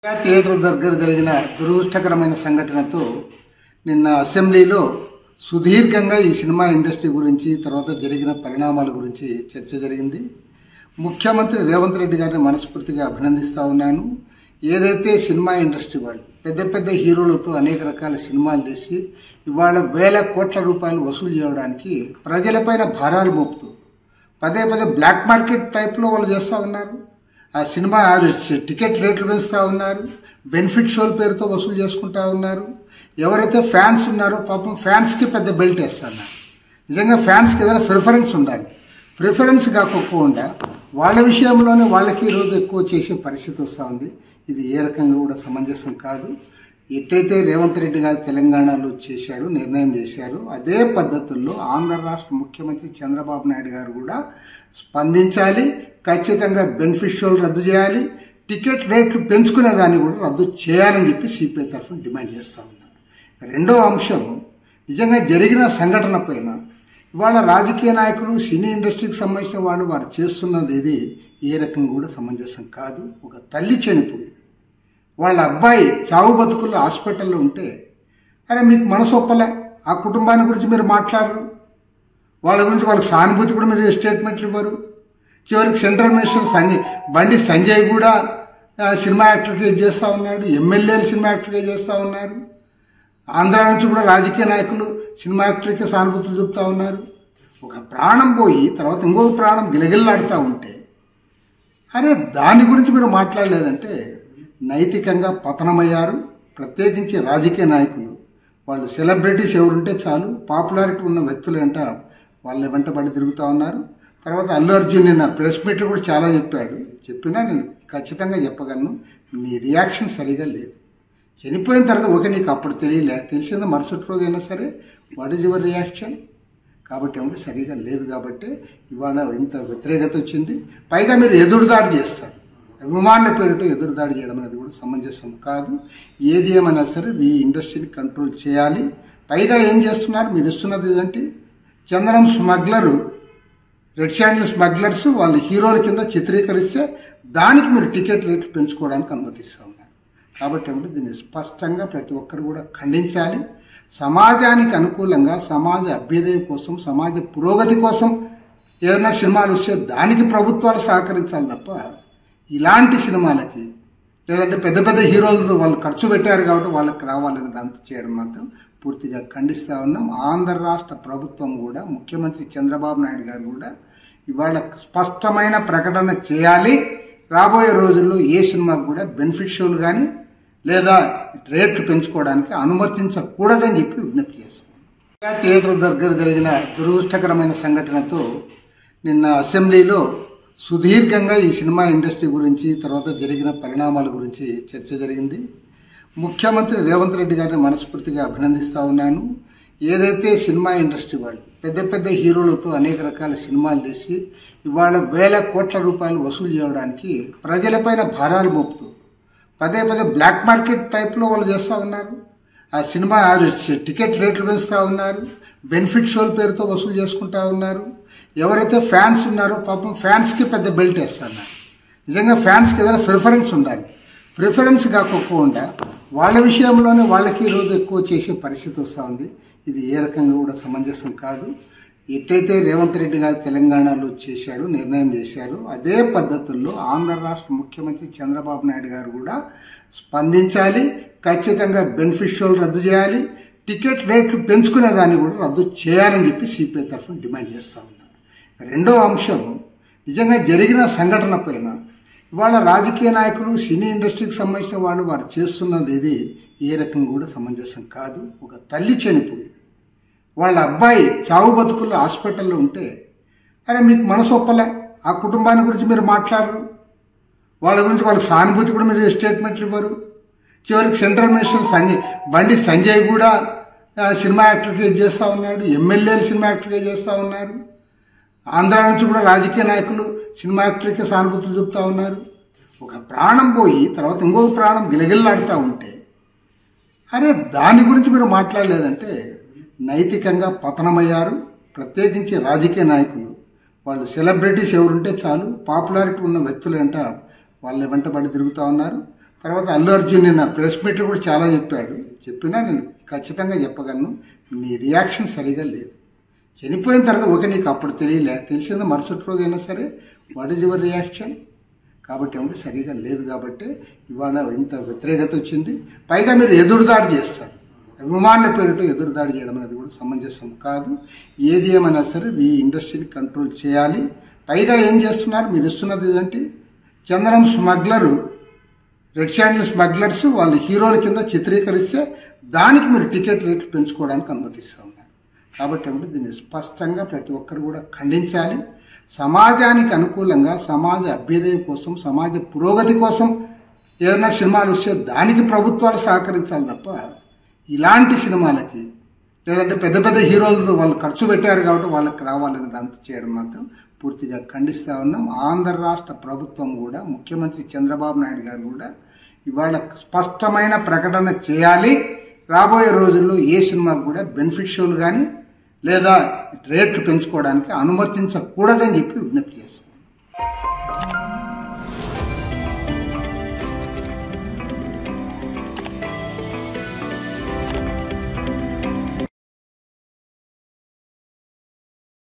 Theatre దగ్గర జరిగిన దురదృష్టకరమైన సంఘటనతో నిన్న అసెంబ్లీలో సుదీర్ఘంగా ఈ సినిమా ఇండస్ట్రీ గురించి తర్వాత జరిగిన పరిణామాల గురించి చర్చ జరిగింది. ముఖ్యమంత్రి రేవంత్ రెడ్డి గారిని మనస్ఫూర్తిగా అభినందిస్తా ఉన్నాను. ఏదైతే సినిమా ఇండస్ట్రీ వాళ్ళు పెద్ద పెద్ద హీరోలతో అనేక రకాల సినిమాలు తీసి ఇవాళ వేల కోట్ల రూపాయలు వసూలు చేయడానికి ప్రజలపైన భారాలు మోపుతూ పదే పదే బ్లాక్ మార్కెట్ టైప్లో వాళ్ళు చేస్తూ ఉన్నారు. ఆ సినిమా టికెట్ రేట్లు పెంచుతూ ఉన్నారు. బెనిఫిట్ షోల పేరుతో వసూలు చేసుకుంటా ఉన్నారు. ఎవరైతే ఫ్యాన్స్ ఉన్నారో పాపం ఫ్యాన్స్కి పెద్ద బెల్ట్ వేస్తున్నారు. నిజంగా ఫ్యాన్స్కి ఏదైనా ప్రిఫరెన్స్ ఉండాలి. ప్రిఫరెన్స్ కాకపోకుండా వాళ్ళ విషయంలోనే వాళ్ళకి ఈరోజు ఎక్కువ చేసే పరిస్థితి వస్తూ ఉంది. ఇది ఏ రకంగా కూడా సమంజసం కాదు. ఎట్టయితే రేవంత్ రెడ్డి గారు తెలంగాణలో చేశాడు, నిర్ణయం చేశారు, అదే పద్ధతుల్లో ఆంధ్ర రాష్ట్ర ముఖ్యమంత్రి చంద్రబాబు నాయుడు గారు కూడా స్పందించాలి. ఖచ్చితంగా బెనిఫిట్ షోలు రద్దు చేయాలి. టికెట్ రేట్లు పెంచుకునే దాన్ని కూడా రద్దు చేయాలని చెప్పి సిపిఐ తరఫున డిమాండ్ చేస్తూ ఉన్నారు. రెండవ అంశం, నిజంగా జరిగిన సంఘటన పైన ఇవాళ రాజకీయ నాయకులు, సినీ ఇండస్ట్రీకి సంబంధించిన వాళ్ళు వారు చేస్తున్నది ఇది ఏ రకంగా కూడా సమంజసం కాదు. ఒక తల్లి చనిపోయి వాళ్ళ అబ్బాయి చావు బతుకుల్లో హాస్పిటల్లో ఉంటే అరే మీకు మనసు ఒప్పలే, ఆ కుటుంబాన్ని గురించి మీరు మాట్లాడరు, వాళ్ళ గురించి వాళ్ళకి సానుభూతి కూడా మీరు స్టేట్మెంట్లు ఇవ్వరు. చివరికి సెంట్రల్ మినిస్టర్ బండి సంజయ్ కూడా సినిమా యాక్టర్గా చేస్తూ ఉన్నాడు, ఎమ్మెల్యేలు సినిమా యాక్టర్గా చేస్తూ ఉన్నారు. ఆంధ్ర నుంచి కూడా రాజకీయ నాయకులు సినిమా యాక్టర్కి సానుభూతులు చూపుతూ ఉన్నారు. ఒక ప్రాణం పోయి తర్వాత ఇంకొక ప్రాణం గిలగిల్లాడుతూ ఉంటే అరే దాని గురించి మీరు మాట్లాడలేదంటే నైతికంగా పతనమయ్యారు. ప్రత్యేకించి రాజకీయ నాయకులు వాళ్ళు సెలబ్రిటీస్ ఎవరుంటే చాలు, పాపులారిటీ ఉన్న వ్యక్తులంట వాళ్ళ వెంటబడి తిరుగుతూ ఉన్నారు. తర్వాత అల్లు అర్జున్ నిన్న ప్రెస్ మీట్లో కూడా చాలా చెప్పినా నేను ఖచ్చితంగా చెప్పగలను, నీ రియాక్షన్ సరిగా లేదు. చనిపోయిన తర్వాత ఓకే నీకు అప్పుడు తెలిసిందా మరుసటి రోజు అయినా సరే వాట్ ఈజ్ యువర్ రియాక్షన్? కాబట్టి ఏమంటే సరిగా లేదు. కాబట్టి ఇవాళ ఇంత వ్యతిరేకత వచ్చింది. పైగా మీరు ఎదురుదాడి చేస్తారు. అభిమానుల పేరుతో ఎదురుదాడి చేయడం అనేది కూడా సమంజసం కాదు. ఏది ఏమైనా సరే ఈ ఇండస్ట్రీని కంట్రోల్ చేయాలి. పైగా ఏం చేస్తున్నారు మీరు ఇస్తున్నది ఏంటి? చందనం స్మగ్లరు, రెడ్ శాండిల్ స్మగ్లర్స్ వాళ్ళు హీరోల కింద చిత్రీకరిస్తే దానికి మీరు టికెట్ రేట్లు పెంచుకోవడానికి అనుమతిస్తూ ఉన్నారు. కాబట్టి ఏమంటే దీన్ని స్పష్టంగా ప్రతి ఒక్కరు కూడా ఖండించాలి. సమాజానికి అనుకూలంగా, సమాజ అభ్యుదయం కోసం, సమాజ పురోగతి కోసం ఏదైనా సినిమాలు వస్తే దానికి ప్రభుత్వాలు సహకరించాలి తప్ప ఇలాంటి సినిమాలకి లేదంటే పెద్ద పెద్ద హీరోలు వాళ్ళు ఖర్చు పెట్టారు కాబట్టి వాళ్ళకి రావాలని దాంతో చేయడం మాత్రం పూర్తిగా ఖండిస్తూ ఉన్నాం. ఆంధ్ర రాష్ట్ర ప్రభుత్వం కూడా, ముఖ్యమంత్రి చంద్రబాబు నాయుడు గారు కూడా ఇవాళ స్పష్టమైన ప్రకటన చేయాలి. రాబోయే రోజుల్లో ఏ సినిమాకు కూడా బెనిఫిట్ షోలు కానీ లేదా రేట్లు పెంచుకోవడానికి అనుమతించకూడదని చెప్పి విజ్ఞప్తి చేస్తాం. థియేటర్ దగ్గర జరిగిన దురదృష్టకరమైన సంఘటనతో నిన్న అసెంబ్లీలో సుదీర్ఘంగా ఈ సినిమా ఇండస్ట్రీ గురించి తర్వాత జరిగిన పరిణామాల గురించి చర్చ జరిగింది. ముఖ్యమంత్రి రేవంత్ రెడ్డి గారిని మనస్ఫూర్తిగా అభినందిస్తా ఉన్నాను. ఏదైతే సినిమా ఇండస్ట్రీ వాళ్ళు పెద్ద పెద్ద హీరోలతో అనేక రకాల సినిమాలు తీసి ఇవాళ వేల కోట్ల రూపాయలు వసూలు చేయడానికి ప్రజలపైన భారాలు మోపుతూ పదే పదే బ్లాక్ మార్కెట్ టైప్లో వాళ్ళు చేస్తూ ఉన్నారు. ఆ సినిమా టికెట్ రేట్లు పెంచుతూ ఉన్నారు. బెనిఫిట్ షోల పేరుతో వసూలు చేసుకుంటా ఉన్నారు. ఎవరైతే ఫ్యాన్స్ ఉన్నారో పాపం ఫ్యాన్స్కి పెద్ద బెల్ట్ వేస్తున్నారు. నిజంగా ఫ్యాన్స్కి ఏదైనా ప్రిఫరెన్స్ ఉండాలి. ప్రిఫరెన్స్ కాకపోకుండా వాళ్ళ విషయంలోనే వాళ్ళకి ఈరోజు ఎక్కువ చేసే పరిస్థితి వస్తూ ఉంది. ఇది ఏ రకంగా కూడా సమంజసం కాదు. ఎట్టయితే రేవంత్ రెడ్డి గారు తెలంగాణలో చేశాడు, నిర్ణయం చేశారు, అదే పద్ధతుల్లో ఆంధ్ర రాష్ట్ర ముఖ్యమంత్రి చంద్రబాబు నాయుడు గారు కూడా స్పందించాలి. ఖచ్చితంగా బెనిఫిట్ షోలు రద్దు చేయాలి. టికెట్ రేట్లు పెంచుకునే దాన్ని కూడా రద్దు చేయాలని చెప్పి సిపిఐ తరఫున డిమాండ్ చేస్తూ ఉన్నారు. రెండవ అంశం, నిజంగా జరిగిన సంఘటన పైన ఇవాళ రాజకీయ నాయకులు, సినీ ఇండస్ట్రీకి సంబంధించిన వాళ్ళు వారు చేస్తున్నది ఇది ఏ రకంగా కూడా సమంజసం కాదు. ఒక తల్లి చనిపోయి వాళ్ళ అబ్బాయి చావు బతుకుల్లో హాస్పిటల్లో ఉంటే అరే మీకు మనసు ఒప్పలే, ఆ కుటుంబాన్ని గురించి మీరు మాట్లాడరు, వాళ్ళ గురించి వాళ్ళకి సానుభూతి కూడా మీరు స్టేట్మెంట్లు ఇవ్వరు. చివరికి సెంట్రల్ మినిస్టర్ బండి సంజయ్ కూడా సినిమా యాక్టర్గా చేస్తూ ఉన్నాడు, ఎమ్మెల్యేలు సినిమా యాక్టర్గా చేస్తూ ఉన్నారు. ఆంధ్ర నుంచి కూడా రాజకీయ నాయకులు సినిమా యాక్టర్కి సానుభూతులు చూపుతూ ఉన్నారు. ఒక ప్రాణం పోయి తర్వాత ఇంకొక ప్రాణం గిలగిల్లాడుతూ ఉంటే అరే దాని గురించి మీరు మాట్లాడలేదంటే నైతికంగా పతనమయ్యారు. ప్రత్యేకించి రాజకీయ నాయకులు వాళ్ళు సెలబ్రిటీస్ ఎవరుంటే చాలు, పాపులారిటీ ఉన్న వ్యక్తులంట వాళ్ళ వెంటబడి తిరుగుతూ ఉన్నారు. తర్వాత అల్లు అర్జున్ నిన్న ప్రెస్ మీట్ కూడా చాలా చెప్పినా నేను ఖచ్చితంగా చెప్పగలను, నీ రియాక్షన్ సరిగా లేదు. చనిపోయిన తర్వాత ఓకే నీకు అప్పుడు తెలిసింది మరుసటి రోజు అయినా సరే వాట్ ఈజ్ యువర్ రియాక్షన్? కాబట్టి ఏమంటే సరిగా లేదు. కాబట్టి ఇవాళ ఇంత వ్యతిరేకత వచ్చింది. పైగా మీరు ఎదురుదాడి చేస్తారు. అభిమానుల పేరుతో ఎదురుదాడి చేయడం అనేది కూడా సమంజసం కాదు. ఏది ఏమైనా సరే ఈ ఇండస్ట్రీని కంట్రోల్ చేయాలి. పైగా ఏం చేస్తున్నారు మీరు? ఇస్తున్నది ఏంటి? చందనం స్మగ్లరు, రెడ్ శాండిల్ స్మగ్లర్స్ వాళ్ళు హీరోల కింద చిత్రీకరిస్తే దానికి మీరు టికెట్ రేట్లు పెంచుకోవడానికి అనుమతిస్తూ ఉన్నారు. కాబట్టి ఏమంటే దీన్ని స్పష్టంగా ప్రతి ఒక్కరు కూడా ఖండించాలి. సమాజానికి అనుకూలంగా, సమాజ అభ్యుదయం కోసం, సమాజ పురోగతి కోసం ఏదైనా సినిమాలు వస్తే దానికి ప్రభుత్వాలు సహకరించాలి తప్ప ఇలాంటి సినిమాలకి లేదంటే పెద్ద పెద్ద హీరోలు వాళ్ళు ఖర్చు పెట్టారు కాబట్టి వాళ్ళకి రావాలని దాంతో చేయడం మాత్రం పూర్తిగా ఖండిస్తూ ఉన్నాం. ఆంధ్ర రాష్ట్ర ప్రభుత్వం కూడా, ముఖ్యమంత్రి చంద్రబాబు నాయుడు గారు కూడా ఇవాళ స్పష్టమైన ప్రకటన చేయాలి. రాబోయే రోజుల్లో ఏ సినిమాకు కూడా బెనిఫిట్ షోలు కానీ లేదా రేట్లు పెంచుకోవడానికి అనుమతించకూడదని చెప్పి విజ్ఞప్తి చేస్తాం.